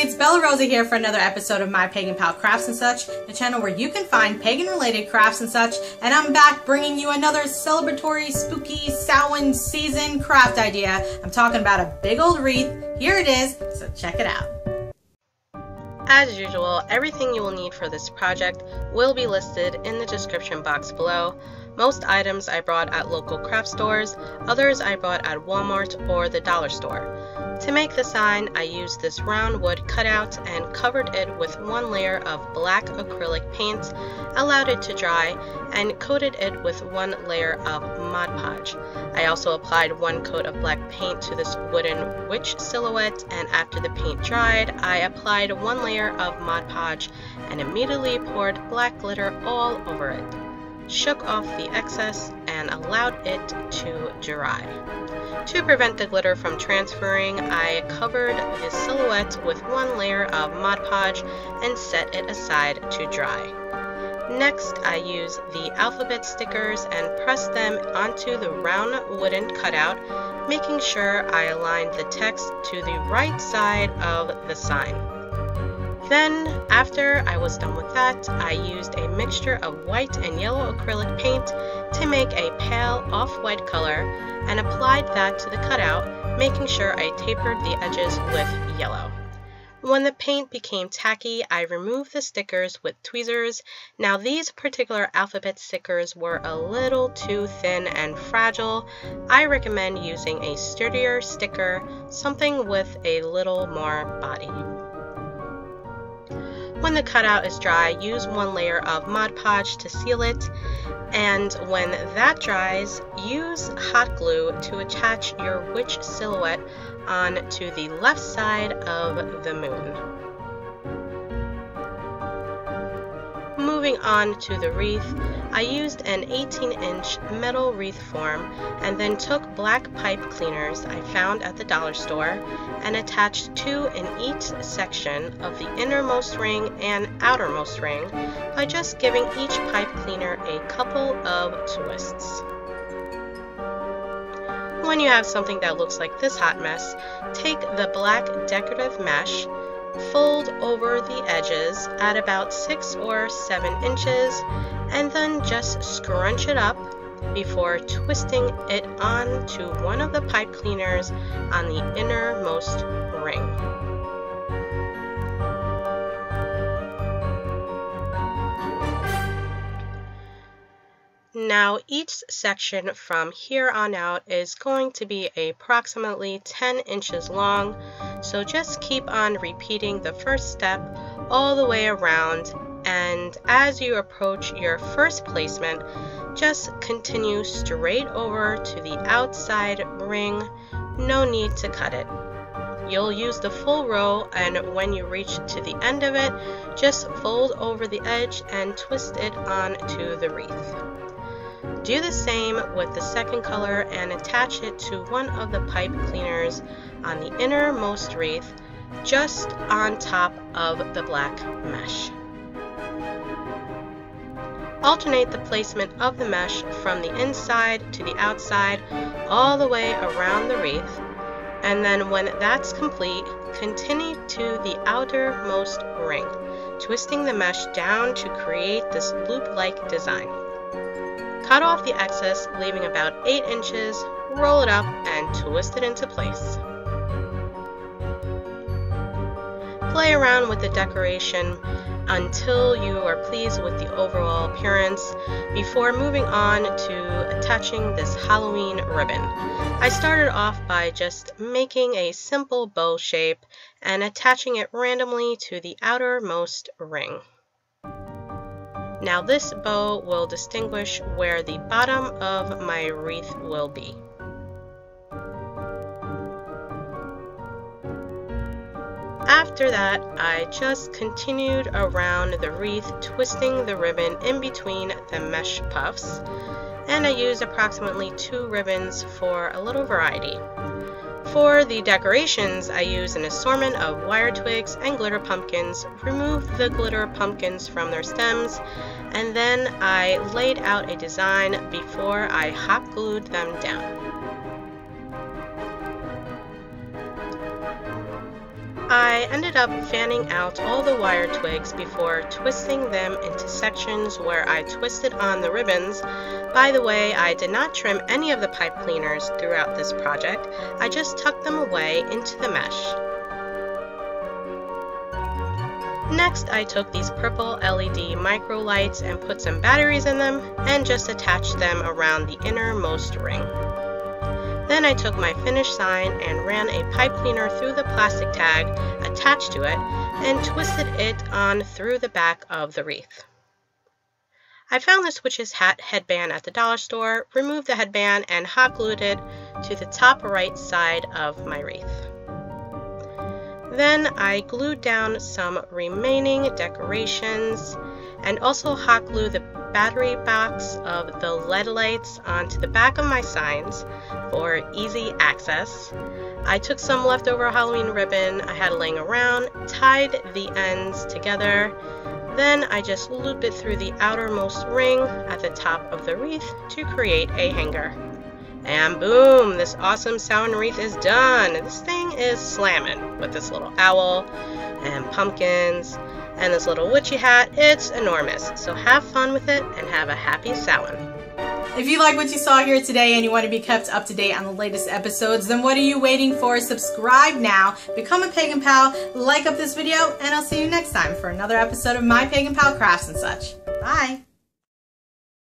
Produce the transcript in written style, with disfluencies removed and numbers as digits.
it's Bellarosa here for another episode of My Pagan Pal Crafts and Such, the channel where you can find pagan-related crafts and such, and I'm back bringing you another celebratory, spooky, Samhain season craft idea. I'm talking about a big old wreath. Here it is, so check it out. As usual, everything you will need for this project will be listed in the description box below. Most items I brought at local craft stores, others I bought at Walmart or the dollar store. To make the sign, I used this round wood cutout and covered it with one layer of black acrylic paint, allowed it to dry, and coated it with one layer of Mod Podge. I also applied one coat of black paint to this wooden witch silhouette, and after the paint dried, I applied one layer of Mod Podge and immediately poured black glitter all over it. Shook off the excess and allowed it to dry. To prevent the glitter from transferring, I covered the silhouette with one layer of Mod Podge and set it aside to dry. Next, I used the alphabet stickers and pressed them onto the round wooden cutout, making sure I aligned the text to the right side of the sign. Then, after I was done with that, I used a mixture of white and yellow acrylic paint to make a pale off-white color and applied that to the cutout, making sure I tapered the edges with yellow. When the paint became tacky, I removed the stickers with tweezers. Now these particular alphabet stickers were a little too thin and fragile. I recommend using a sturdier sticker, something with a little more body. When the cutout is dry, use one layer of Mod Podge to seal it, and when that dries, use hot glue to attach your witch silhouette onto the left side of the moon. Moving on to the wreath, I used an 18-inch metal wreath form and then took black pipe cleaners I found at the dollar store and attached two in each section of the innermost ring and outermost ring by just giving each pipe cleaner a couple of twists. When you have something that looks like this hot mess, take the black decorative mesh, fold over the edges at about 6 or 7 inches, and then just scrunch it up before twisting it onto one of the pipe cleaners on the innermost ring. Now each section from here on out is going to be approximately 10 inches long, so just keep on repeating the first step all the way around, and as you approach your first placement, just continue straight over to the outside ring. No need to cut it. You'll use the full row, and when you reach to the end of it, just fold over the edge and twist it onto the wreath. Do the same with the second color and attach it to one of the pipe cleaners on the innermost wreath, just on top of the black mesh. Alternate the placement of the mesh from the inside to the outside all the way around the wreath, and then when that's complete, continue to the outermost ring, twisting the mesh down to create this loop-like design. Cut off the excess, leaving about 8 inches, roll it up, and twist it into place. Play around with the decoration until you are pleased with the overall appearance before moving on to attaching this Halloween ribbon. I started off by just making a simple bow shape and attaching it randomly to the outermost ring. Now this bow will distinguish where the bottom of my wreath will be. After that, I just continued around the wreath, twisting the ribbon in between the mesh puffs, and I used approximately 2 ribbons for a little variety. For the decorations, I used an assortment of wire twigs and glitter pumpkins, removed the glitter pumpkins from their stems, and then I laid out a design before I hot glued them down. I ended up fanning out all the wire twigs before twisting them into sections where I twisted on the ribbons. By the way, I did not trim any of the pipe cleaners throughout this project. I just tucked them away into the mesh. Next, I took these purple LED micro lights and put some batteries in them and just attached them around the innermost ring. Then I took my finished sign and ran a pipe cleaner through the plastic tag attached to it and twisted it on through the back of the wreath. I found this witch's hat headband at the dollar store, removed the headband, and hot glued it to the top right side of my wreath. Then I glued down some remaining decorations and also hot glued the battery box of the LED lights onto the back of my signs for easy access. I took some leftover Halloween ribbon I had laying around, tied the ends together, then I just loop it through the outermost ring at the top of the wreath to create a hanger. And boom, this awesome Samhain wreath is done. This thing is slamming with this little owl and pumpkins and this little witchy hat. It's enormous. So have fun with it and have a happy Samhain. If you like what you saw here today and you want to be kept up to date on the latest episodes, then what are you waiting for? Subscribe now, become a Pagan Pal, like up this video, and I'll see you next time for another episode of My Pagan Pal Crafts and such. Bye!